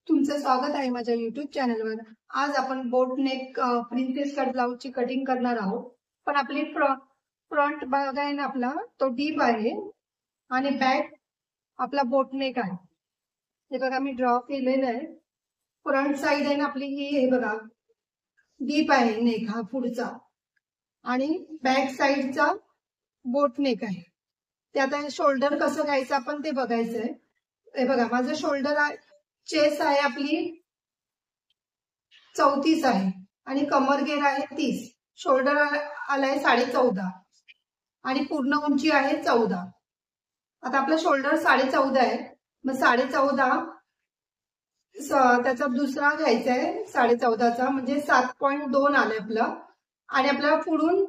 तुमचं स्वागत आहे माझ्या YouTube चॅनलवर। आज आपण बोट नेक प्रिन्सेस कट ब्लाउजची कटिंग करणार आहोत। पण आपली फ्रंट भाग आहे ना आपला तो डीप आहे आणि बॅक आपला बोट नेक आहे। हे बघा मी ड्रॉ केलेलं आहे। फ्रंट साइड आहे ना आपली ही हे बघा डीप आहे नेक हा पुढचा आणि बॅक साइडचा बोट नेक आहे। ते आता शोल्डर कसं घ्यायचं आपण ते बघायचंय। हे बघा माझं शोल्डर चेस्ट आहे आपली 34 आहे आणि कमर घेर आहे 30। शोल्डर आलाय 14.5 आणि पूर्ण उंची आहे 14। आता आपला शोल्डर 14.5 आहे, मग 14.5 त्याचा दुसरा घ्यायचा आहे 14.5चा म्हणजे 7.2 आले आपलं। आणि आपल्याला पुढून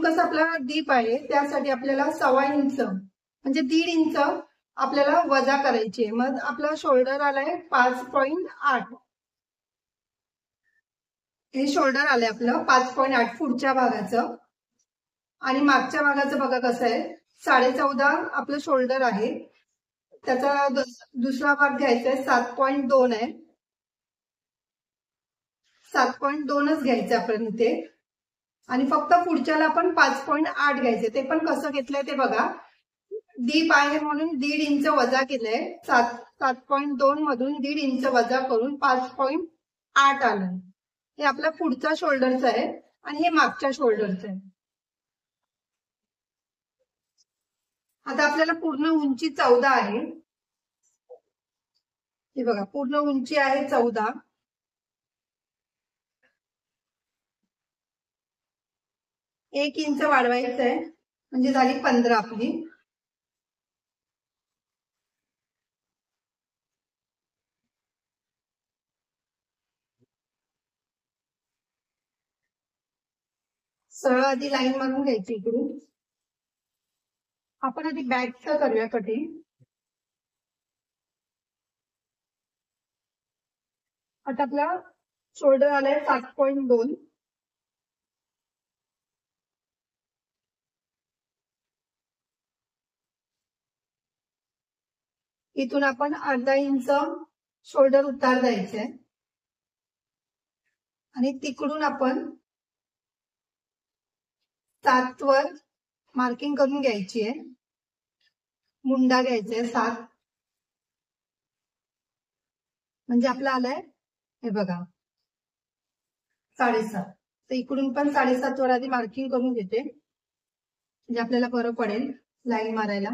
कसं आपला डीप आहे त्यासाठी आपल्याला 1.25 इंच म्हणजे 1.5 इंच आपल्याला वजा करायची। मग आपला शोल्डर आलाय 5.8। हे शोल्डर आलंय आपलं 5.8 पुढच्या भागाचं आणि मागच्या भागाचं बघा कसं आहे 14.5 आपलं शोल्डर आहे, त्याचा दुसरा भाग घ्यायचा आहे 7.2 आहे। 7.2च घ्यायचं आपण इथे आणि फक्त पुढच्याला आपण 5.8 घ्यायचे। ते पण कसं घेतलंय ते बघा, डीप आहे म्हणून 1.5 इंच वजा केलंय। 7.2 मधून 1.5 इंच वजा करून 5.8 आलं। हे आपला पुढचा शोल्डरचा आहे आणि हे मागच्या शोल्डरचं आहे। आता आपल्याला पूर्ण उंची 14 आहे। हे बघा पूर्ण उंची आहे 14। 1 इंच वाढवायचं आहे म्हणजे झाली 15 आपली। सरळ आधी लाईन मारून घ्यायची इकडून। आपण आधी बॅकचं करूया कटिंग। आता आपला शोल्डर आलाय 7.2। इथून आपण अर्धा इंच शोल्डर उतार द्यायचंय आणि तिकडून आपण 7 वर मार्किंग करून घ्यायची आहे। मुंडा घ्यायचा आहे 7 म्हणजे आपला आलाय हे बघा 7.5। तर इकडून पण 7.5 वर आधी मार्किंग करून घेते म्हणजे आपल्याला बरं पडेल लाईन मारायला।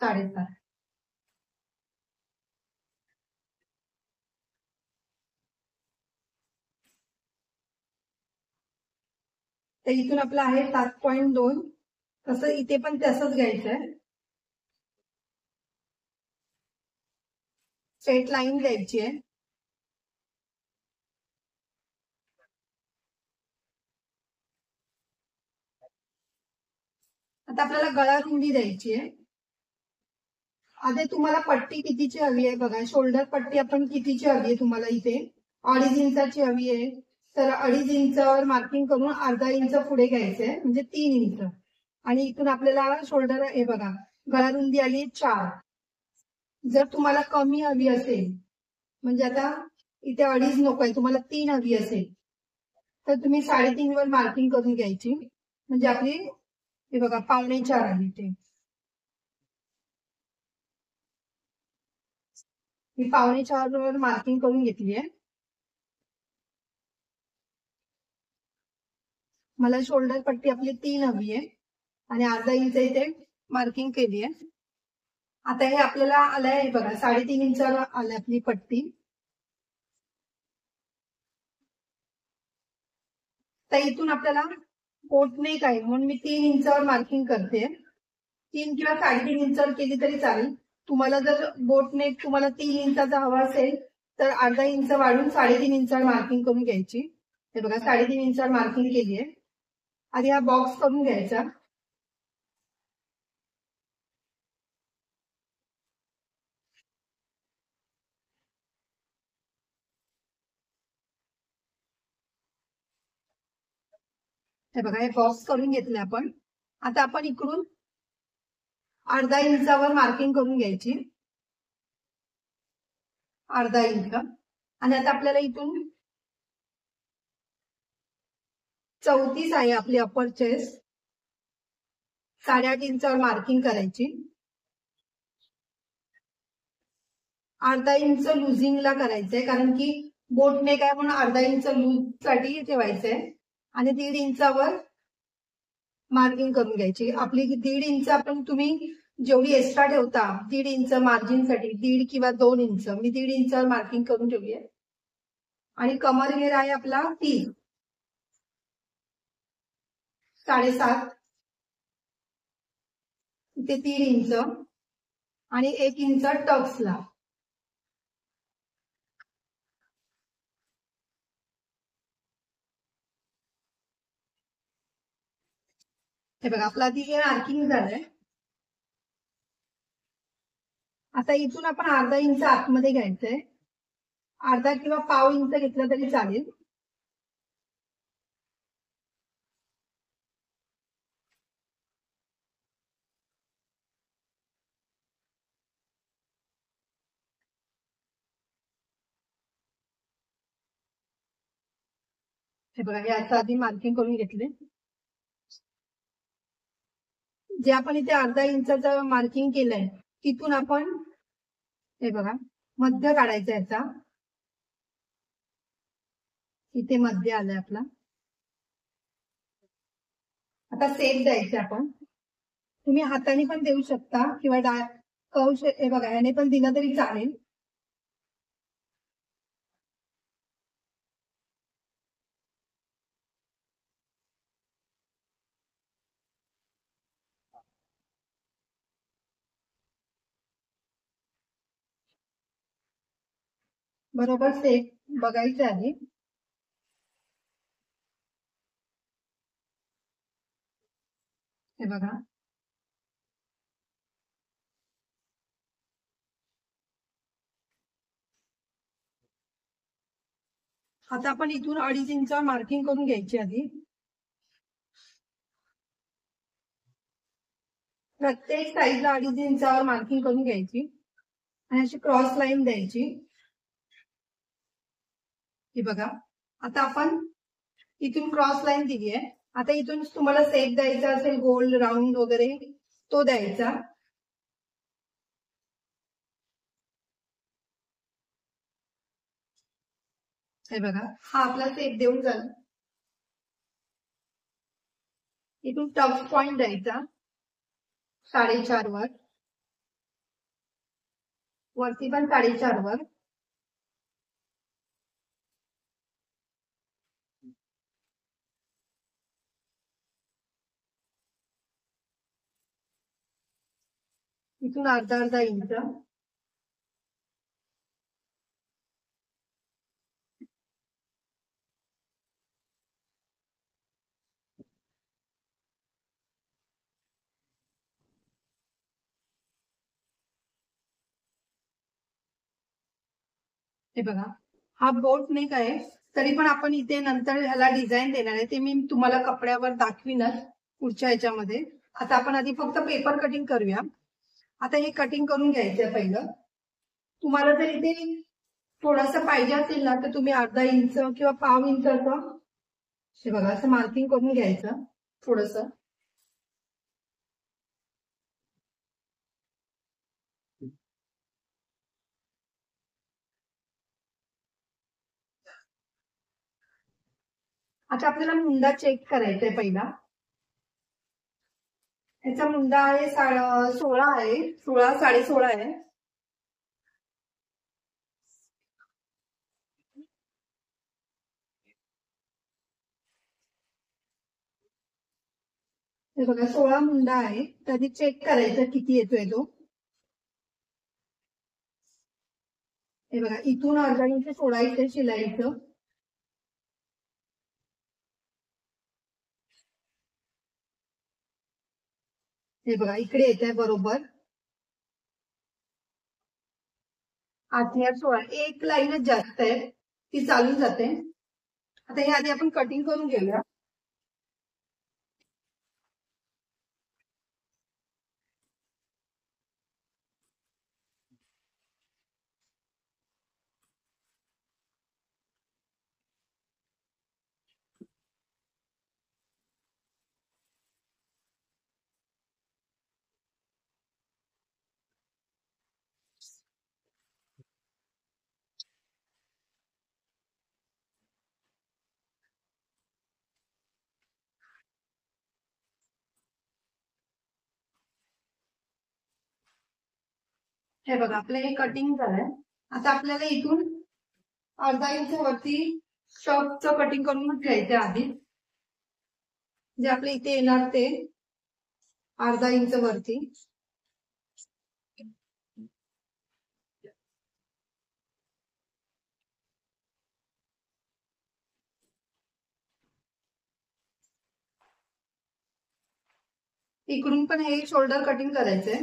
7.5 तर इथून आपलं आहे 7.2। तसं इथे पण तसंच घ्यायचंय, स्ट्रेट लाईन द्यायची आहे। आता आपल्याला गळा रुंदी द्यायची आहे। आधी तुम्हाला पट्टी कितीची हवी आहे बघा, शोल्डर पट्टी आपण कितीची हवी आहे तुम्हाला, इथे 2.5 इंचाची हवी आहे तर 2.5 इंचावर मार्किंग करून अर्धा इंच पुढे घ्यायचंय म्हणजे 3 इंच। आणि इथून आपल्याला शोल्डर हे बघा गळा रुंदी आली 4। जर तुम्हाला कमी हवी असेल म्हणजे आता इथे 2.5 नको आहे, तुम्हाला 3 हवी असेल तर तुम्ही 3.5 वर मार्किंग करून घ्यायची म्हणजे आपली हे बघा 4.25 आली। ते मी 4.25 वर मार्किंग करून घेतली आहे। मला शोल्डर पट्टी आपली 3 हवी आहे आणि अर्धा इंच इथे मार्किंग केली आहे। आता हे आपल्याला आलंय हे बघा 3.5 इंचाला आली आपली पट्टी। तर इथून आपल्याला बोट नेक आहे म्हणून मी 3 इंचावर मार्किंग करते। 3 किंवा 3.5 इंचावर केली तरी चालेल। तुम्हाला जर बोट नेक तुम्हाला 3 इंचाचा हवा असेल तर अर्धा इंच वाढून 3.5 इंचावर मार्किंग करून घ्यायची। हे बघा 3.5 इंचावर मार्किंग केली आहे। आधी हा बॉक्स करून घ्यायचा। हे बघा हे बॉक्स करून घेतले आपण। आता आपण इकडून अर्धा इंचावर मार्किंग करून घ्यायची। अर्धा इंच. आणि आता आपल्याला इथून 34 आहे आपली अपर चेस्ट, 8.5 इंचावर मार्किंग करायची. अर्धा इंच लुझिंगला करायचंय, कारण की बोट नेक आहे म्हणून अर्धा इंच लूज साठी ठेवायचंय. आणि 1.5 इंचावर मार्किंग करून घ्यायची. आपली 1.5 इंच आपण तुम्ही जेवढी एक्स्ट्रा ठेवता 1.5 इंच मार्जिन साठी 1.5 किंवा 2 इंच, मी 1.5 इंचावर मार्किंग करून ठेवली आहे. आणि कमर घेर आहे आपला 3, 7.5 ते 3 इंच आणि 1 इंच टक्सला. हे बघा आपला आधी हे मार्किंग झालंय. आता इथून आपण अर्धा इंच आतमध्ये घ्यायचंय, अर्धा किंवा पाव इंच घेतलं तरी चालेल. हे बघा हे आता आधी मार्किंग करून घेतले. जे आपण इथे अर्धा इंचाचं मार्किंग केलंय तिथून आपण हे बघा मध्य काढायचं याचा. इथे मध्य आलंय आपला. आता सेप द्यायचे आपण. तुम्ही हाताने पण देऊ शकता किंवा कौश हे बघा याने पण दिलं तरी चालेल. बरोबर सेप बघायचे आधी. हे बघा आता आपण इथून 2.5 इंचावर मार्किंग करून घ्यायची आधी. प्रत्येक साईडला 2.5 इंचावर मार्किंग करून घ्यायची आणि अशी क्रॉस लाईन द्यायची. ही बघा आता आपण इथून क्रॉस लाईन दिली आहे. आता इथून तुम्हाला सेप द्यायचा असेल गोल्ड राऊंड वगैरे तो द्यायचा. हे बघा हा आपला सेप देऊन झाला. इथून टफ पॉइंट द्यायचा 4.5 वर, वरती पण 4.5 वर. इथून अर्धा इंच. हे बघा हा बोट नेक आहे, तरी पण आपण इथे नंतर ह्याला डिझाईन देणार आहे, ते मी तुम्हाला कपड्यावर दाखवीनच पुढच्या ह्याच्यामध्ये. आता आपण आधी फक्त पेपर कटिंग करूया. आता हे कटिंग करून घ्यायचंय पहिलं. तुम्हाला जर इथे थोडंसं पाहिजे असेल ना तर तुम्ही अर्धा इंच किंवा पाव इंचाचं हे बघा असं मार्किंग करून घ्यायचं थोडस. आता आपल्याला मुंडा चेक करायचा आहे पहिला. याचा मुंडा आहे 16 आहे, 16 16.5 आहे. हे बघा 16 मुंडा आहे, तरी चेक करायचं किती येतोय तो. हे बघा इथून अर्धा इंच सोडायचं शिलाईचं. हे बघा इकडे येत आहे बरोबर 8.5 एक लाईनच जास्त आहे ती चालून जाते. आता हे आधी आपण कटिंग करून घेऊया. हे बघा आपलं हे कटिंग झालंय. आता आपल्याला इथून अर्धा इंच वरती शर्टचं कटिंग करून घ्यायचं आधी. जे आपल्या इथे येणार ते अर्धा इंच वरती. इकडून पण हे शोल्डर कटिंग करायचंय.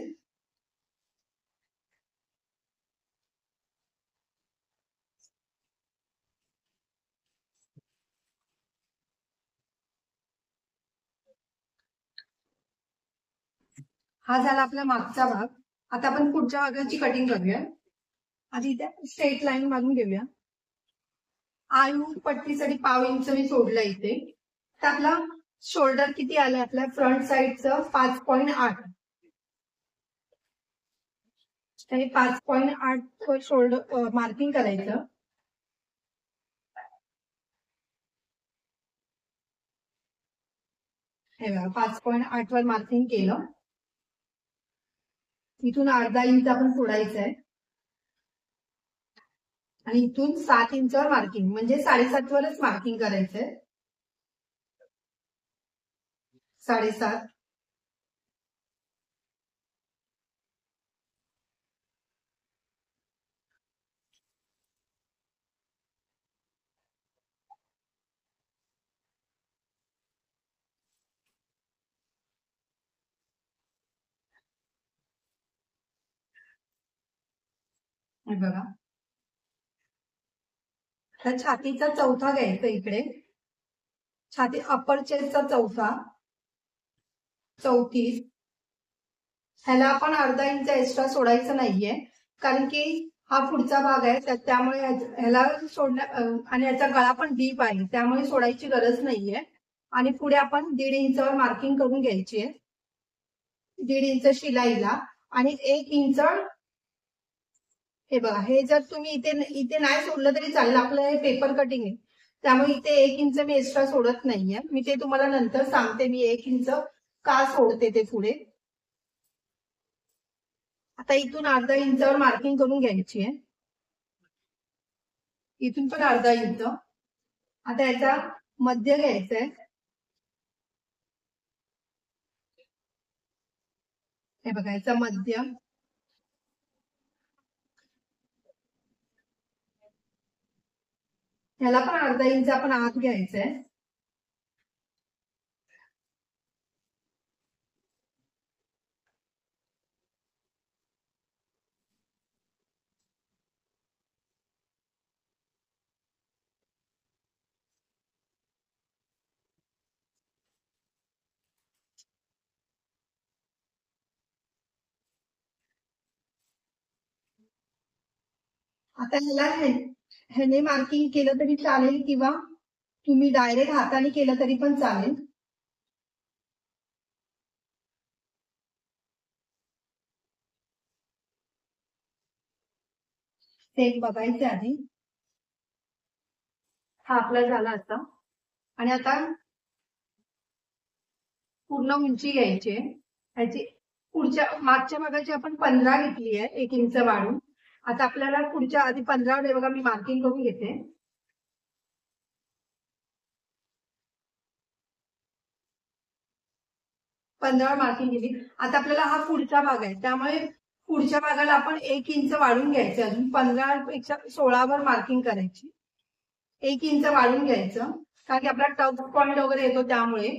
हा झाला आपला मागचा भाग. आता आपण पुढच्या भागाची कटिंग करूया. आधी इथे स्ट्रेट लाईन मारून घेऊया. आयू पट्टीसाठी पाव इंच मी सोडलं इथे. तर आपला शोल्डर किती आलं आपल्या फ्रंट साईडचं 5.8. हे 5.8 शोल्डर मार्किंग करायचं. हे बघा 5.8 वर मार्किंग केलं. इथून अर्धा इंच आपण सोडायचंय आणि इथून 7 इंचवर मार्किंग म्हणजे 7.5 वरच मार्किंग करायचंय. 7.5. हे बघा तर छातीचा चौथा घ्यायचा इकडे. छाती अपर चेस्टचा चौथा 34. ह्याला आपण अर्धा इंच एक्स्ट्रा सोडायचं नाहीये कारण की हा पुढचा भाग आहे त्यामुळे ह्याला सोडण्या आणि याचा गळा पण डीप आहे त्यामुळे सोडायची गरज नाहीये. आणि पुढे आपण 1.5 इंचवर मार्किंग करून घ्यायची आहे. 1.5 इंच शिलाईला आणि 1 इंच. हे बघा हे जर तुम्ही इथे नाही सोडलं तरी चालेल. आपलं हे पेपर कटिंग आहे त्यामुळे इथे 1 इंच मी एक्स्ट्रा सोडत नाहीये. मी ते तुम्हाला नंतर सांगते मी 1 इंच का सोडते ते पुढे. आता इथून अर्धा इंचावर मार्किंग करून घ्यायची आहे. इथून पण अर्धा इंच. आता याचा मध्य घ्यायचा आहे. हे बघा याचा मध्य. ह्याला पण अर्धा इंच आपण आत घ्यायचंय. आता ह्याने मार्किंग केलं तरी चालेल किंवा तुम्ही डायरेक्ट हाताने केलं तरी पण चालेल. ते बघायचे आधी. हा आपला झाला आता. आणि आता पूर्ण उंची घ्यायची आहे. ह्याची पुढच्या मागच्या भागाची आपण 15 घेतली आहे 1 इंच वाढून. आता आपल्याला पुढच्या आधी 15 बघा मी मार्किंग करून घेते. 15 मार्किंग केली. आता आपल्याला हा पुढचा भाग आहे त्यामुळे पुढच्या भागाला आपण 1 इंच वाढून घ्यायचे. अजून 15 पेक्षा 16 वर मार्किंग करायची. 1 इंच वाढून घ्यायचं कारण की आपला टच पॉइंट वगैरे येतो त्यामुळे.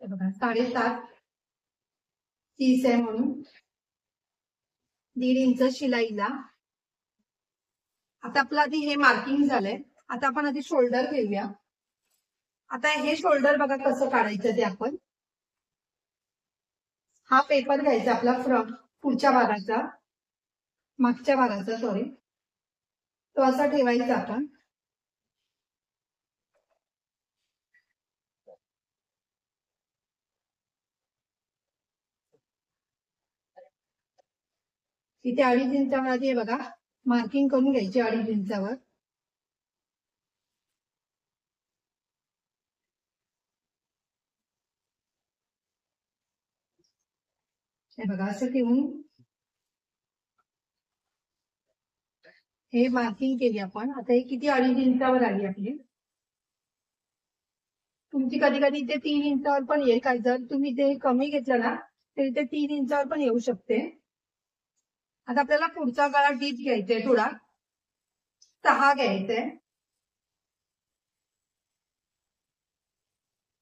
बघा 7.5 30 आहे म्हणून 1.5 इंच शिलाईला. आता आपलं आधी हे मार्किंग झालंय. आता आपण आधी शोल्डर घेऊया. आता हे शोल्डर बघा कसं काढायचं ते आपण. हा पेपर घ्यायचा आपला पुढच्या भागाचा मागच्या भागाचा सॉरी तो असा ठेवायचा आपण. इथे 2.5 इंचामध्ये बघा मार्किंग करून घ्यायची 2.5 इंचावर. हे बघा असं ठेवून हे मार्किंग केली आपण. आता हे किती 2.5 इंचावर आली आपली. तुमची कधी कधी इथे 3 इंचावर पण येईल. काय जर तुम्ही ते कमी घेतलं ना तर इथे 3 इंचावर पण येऊ शकते. आता आपल्याला पुढचा गळा डीप घ्यायचा आहे, थोडा 6 घ्यायचंय.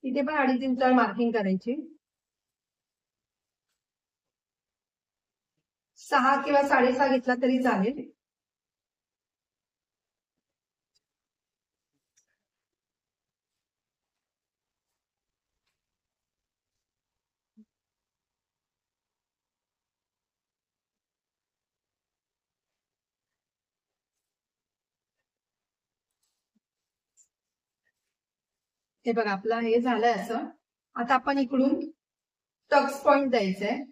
इथे पण 2.5 इंचावर मार्किंग करायची. 6 किंवा 6.5 घेतला तरी चालेल. हे बघा आपलं हे झालंय असं. आता आपण इकडून टक्स पॉइंट द्यायचंय.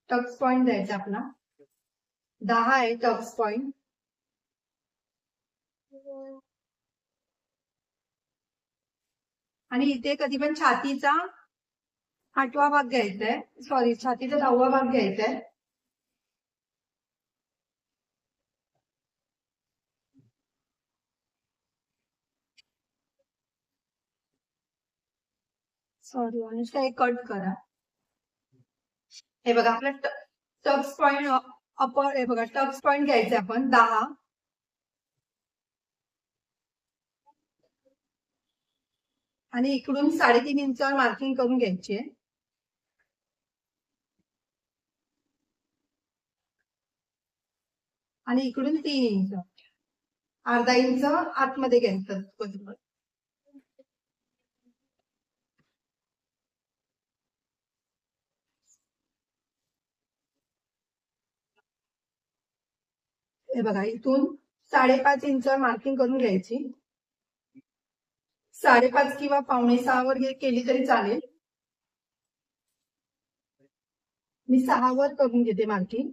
टक्स पॉइंट द्यायचा आपला 10 आहे टक्स पॉइंट. आणि इथे कधी पण छातीचा 8वा भाग घ्यायचाय, सॉरी छातीचा 10वा भाग घ्यायचाय. सॉरी अनुष्का हे कट करा. हे बघा आपला टक्स पॉइंट अपर. हे बघा टक्स पॉइंट घ्यायचे आपण 10. आणि इकडून 3.5 इंचावर मार्किंग करून घ्यायची आहे. आणि इकडून 3 इंच, अर्धा इंच आतमध्ये घ्यायचं. हे बघा इथून 5.5 इंचावर मार्किंग करून घ्यायची. 5.5 किंवा 5.25 वर केली तरी चालेल. मी 6 वर करून घेते मार्किंग.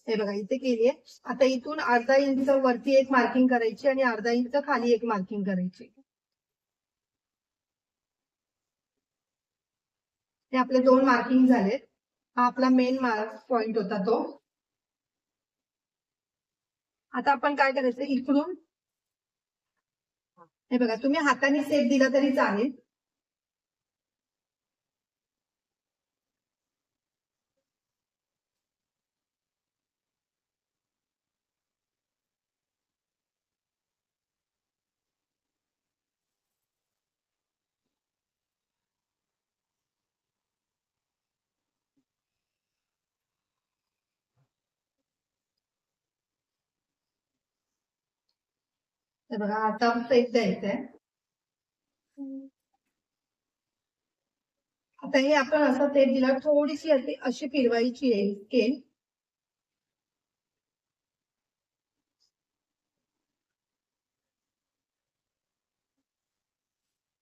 हे बघा इथे केली आहे. आता इथून अर्धा इंच वरती एक मार्किंग करायची आणि अर्धा इंच खाली एक मार्किंग करायची. हे आपले 2 मार्किंग झाले. हा आपला मेन पॉइंट होता तो. आता आपण काय करायचं, इकडून हे बघा तुम्ही हाताने सेप दिला तरी चालेल. हे बघा आता सेप द्यायचंय. आता हे आपण असं सेप दिला, थोडीशी अशी फिरवायची आहे स्केल.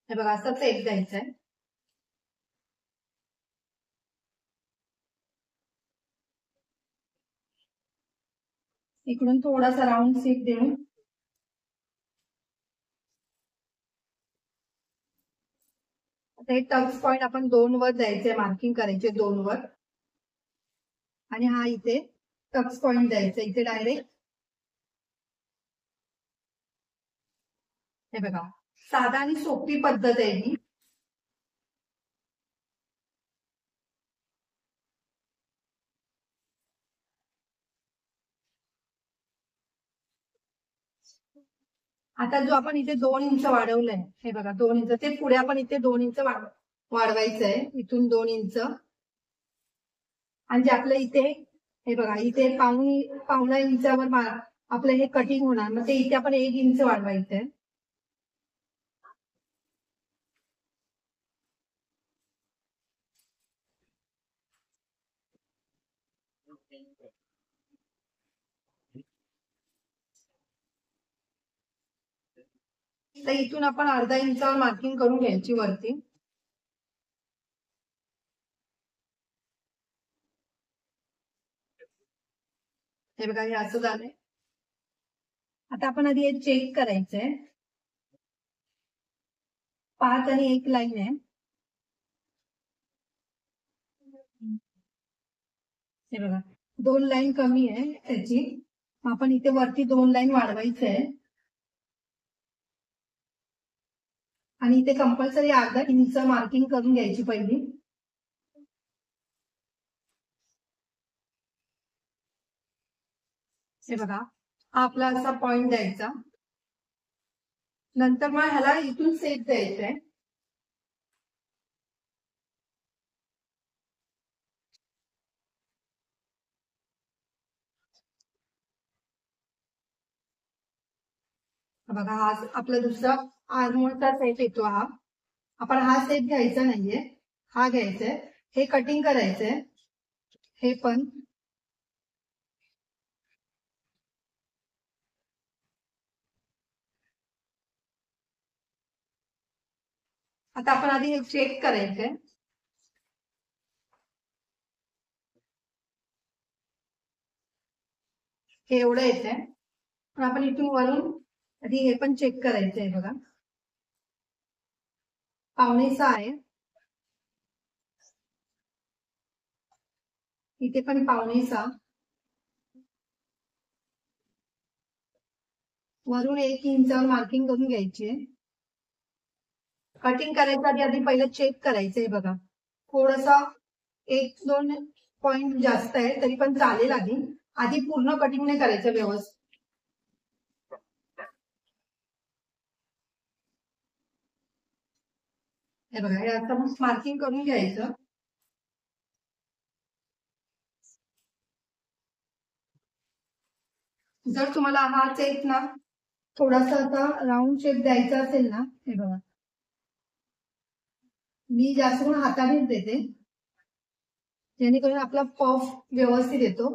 हे बघा असं सेप द्यायचंय. इकडून थोडासा राऊंड सेप देऊन आता हे टक्स पॉइंट आपण 2 वर द्यायचे, मार्किंग करायचे 2 वर. आणि हा इथे टक्स पॉइंट द्यायचा इथे डायरेक्ट. हे बघा साधा आणि सोपी पद्धत आहे ही. आता जो आपण इथे 2 इंच वाढवलंय, हे बघा 2 इंच, ते पुढे आपण इथे 2 इंच वाढवायचं आहे. इथून 2 इंच. आणि जे आपलं इथे हे बघा इथे पावणा इंचावर आपलं हे कटिंग होणार, मग ते इथे आपण 1 इंच वाढवायचंय. तर इथून आपण अर्धा इंचावर मार्किंग करून घ्यायची वरती. हे बघा, हे असं झालंय. आता आपण आधी हे चेक करायचंय. 5 आणि 1 लाईन आहे. हे बघा, 2 लाईन कमी आहे त्याची. आपण इथे वरती 2 लाईन वाढवायचे आहे आणि इथे कंपल्सरी अर्धा इंच मार्किंग करून घ्यायची पहिली. हे बघा, हा आपला असा पॉइंट द्यायचा. नंतर मग ह्याला इथून सेट द्यायचंय. बघा, हा आपला दुसरा आर्मोलचा सेट येतो. हा आपण हा सेट घ्यायचा नाहीये, हा घ्यायचाय. हे कटिंग करायचंय. हे पण आता आपण आधी हे चेक करायचंय. हे एवढं येतंय, पण आपण इथून वरून आधी हे पण चेक करायचंय. बघा, 5.6 आहे. इथे पण 5.6. वरून 1 इंचावर मार्किंग करून घ्यायची आहे. कटिंग करायच्या आधी पहिलं चेक करायचंय. बघा, थोडसा 1-2 पॉइंट जास्त आहे तरी पण चालेल. आधी पूर्ण कटिंग नाही करायचं व्यवस्थित. हे बघा, हे असं मार्किंग करून घ्यायचं. जर तुम्हाला हा सेट ना थोडासा असा राऊंड शेप द्यायचा असेल ना, हे बघा, मी जास्त करून हातानेच देते, जेणेकरून आपला पफ व्यवस्थित येतो.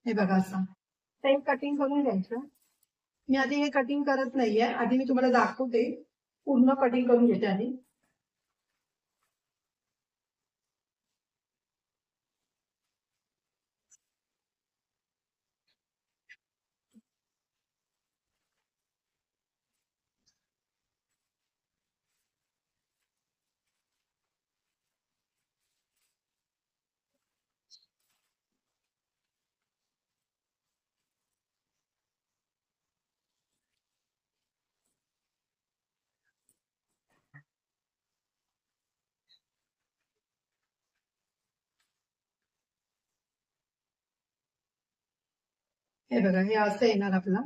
हे बघा, असं ते कटिंग करून घ्यायचं. मी आधी हे कटिंग करत नाहीये, आधी मी तुम्हाला दाखवते. पूर्ण कटिंग करून घेते आधी. हे बघा, हे असं येणार आपला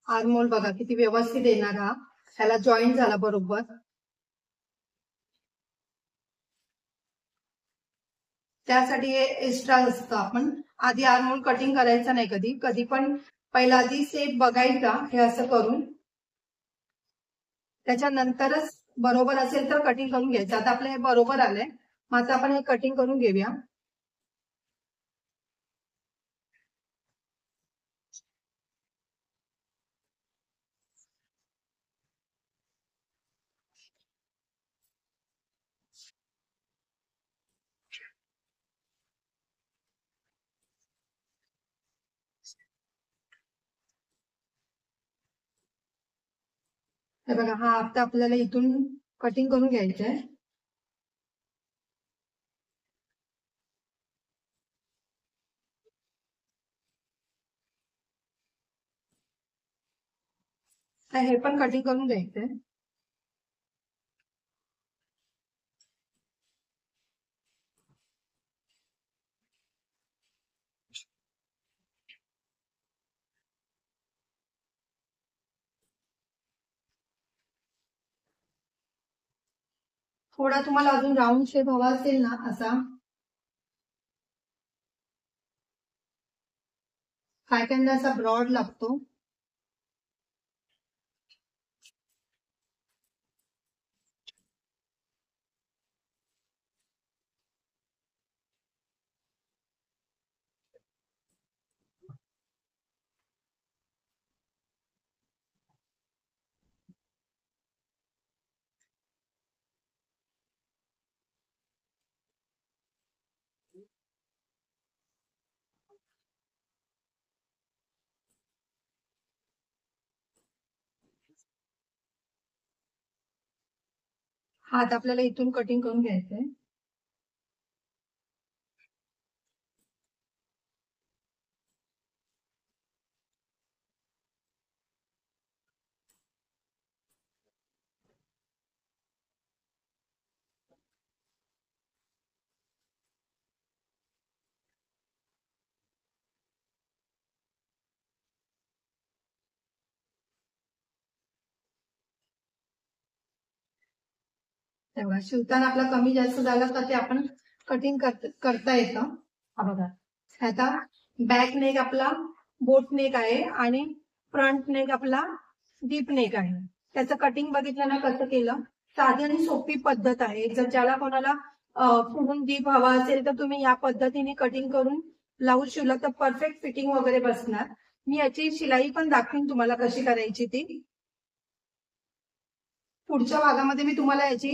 आर्मोल. बघा किती व्यवस्थित येणार. हा ह्याला जॉईन झाला बरोबर. त्यासाठी हे एक्स्ट्रा असतं. आपण आधी आर्मोल कटिंग करायचं नाही कधी कधी पण. पहिला आधी सेप बघायचा हे असं करून, त्याच्यानंतरच बरोबर असेल तर कटिंग करून घ्यायचं. आता आपलं हे बरोबर आलंय, मग आता आपण हे कटिंग करून घेऊया. हे बघा, हा आता आपल्याला इथून कटिंग करून घ्यायचंय. हे पण कटिंग करून घ्यायचंय. थोडा तुम्हाला अजून राऊंड शेप हवा असेल ना असा, काय कांदा असा ब्रॉड लागतो, हात आपल्याला इथून कटिंग करून घ्यायचंय. तेव्हा शिवताना आपला कमी जास्त झालं तर ते आपण कटिंग करता येतं. हा बघा, आता बॅक नेक आपला बोट नेक आहे आणि फ्रंट नेक आपला डीप नेक आहे. त्याचं कटिंग बघितलं ना कसं केलं. साधी आणि सोपी पद्धत आहे. जर ज्याला कोणाला फुगून डीप हवा असेल तर तुम्ही या पद्धतीने कटिंग करून ब्लाऊज शिवला तर परफेक्ट फिटिंग वगैरे बसणार. मी याची शिलाई पण दाखवीन तुम्हाला कशी करायची ती. पुढच्या भागामध्ये मी तुम्हाला याची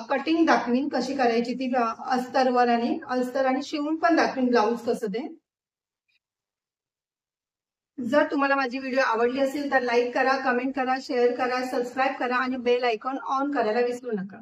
कटिंग दाखवीन कशी करायची ती अस्तरवर आणि अस्तर आणि शिवून पण दाखवीन ब्लाऊज कसं ते. जर तुम्हाला माझी व्हिडिओ आवडली असेल तर लाईक करा, कमेंट करा, शेअर करा, सबस्क्राईब करा आणि बेल आयकॉन ऑन करायला विसरू नका.